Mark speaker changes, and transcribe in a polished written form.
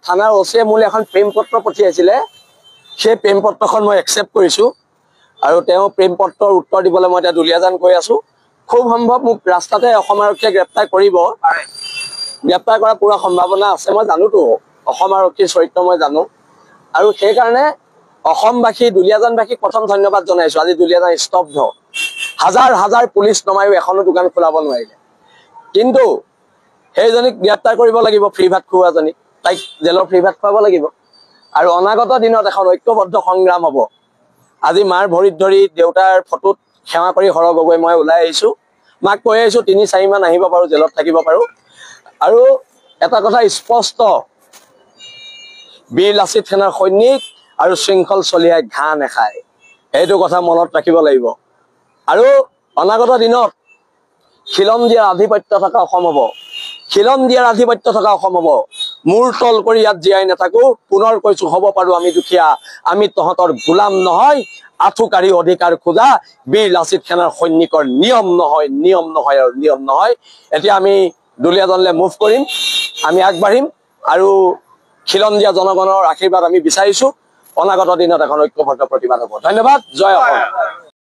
Speaker 1: থানাৰ ওচিয়ে মোলৈ এখন প্ৰেম পত্ৰ পঠিয়াইছিলে সেই প্ৰেম পত্ৰখন মই একচেপ্ট কৰিছোঁ আৰু তেওঁ প্ৰেম পত্ৰৰ উত্তৰ দিবলৈ মই এতিয়া দুলীয়াজান গৈ আছোঁ খুব সম্ভৱ মোক ৰাস্তাতে অসম আৰক্ষীয়ে গ্ৰেপ্তাৰ কৰিব গ্ৰেপ্তাৰ কৰাৰ পুৰা সম্ভাৱনা আছে মই জানোতো অসম আৰক্ষীৰ চৰিত্ৰ মই জানো আৰু সেইকাৰণে অসমবাসী দুলীয়াজানবাসীক প্ৰথম ধন্যবাদ জনাইছোঁ আজি দুলীয়াজান স্তব্ধ হাজাৰ হাজাৰ পুলিচ নমায়ো এখনো দোকান খোলাব নোৱাৰিলে কিন্তু সেইজনীক গ্ৰেপ্তাৰ কৰিব লাগিব ফ্ৰী ভাত খোৱাজনীক তাইক জেলৰ ফ্ৰী ভাত খুৱাব লাগিব আৰু অনাগত দিনত এখন ঐক্যবদ্ধ সংগ্ৰাম হ'ব আজি মাৰ ভৰিত ধৰি দেউতাৰ ফটোত সেৱা কৰি হৰ গগৈ মই ওলাই আহিছোঁ মাক কৈ আহিছোঁ ৩-৪ মান আহিব পাৰোঁ জেলত থাকিব পাৰোঁ আৰু এটা কথা স্পষ্ট বীৰ লাচিত সেনাৰ সৈনিক আৰু শৃংখল চলিয়াই ঘাঁহ নেখায় এইটো কথা মনত ৰাখিব লাগিব আৰু অনাগত দিনত খিলন দিয়াৰ আধিপত্য থকা অসম হ'ব খিলন দিয়াৰ আধিপত্য থকা অসম হ'ব মূৰ তল কৰি ইয়াত জীয়াই নাথাকো পুনৰ কৈছোঁ হ'ব পাৰোঁ আমি দুখীয়া আমি তহঁতৰ গোলাম নহয় আঁঠুকাঢ়ি অধিকাৰ খোজা বীৰ লাচিত সেনাৰ সৈনিকৰ নিয়ম নহয় আৰু নিয়ম নহয় এতিয়া আমি দুলীয়াজানলৈ মুভ কৰিম আমি আগবাঢ়িম আৰু খিলন দিয়া জনগণৰ আশীৰ্বাদ আমি বিচাৰিছোঁ অনাগত দিনত এখন ঐক্যবদ্ধ প্ৰতিবাদ হ'ব ধন্যবাদ জয় অসম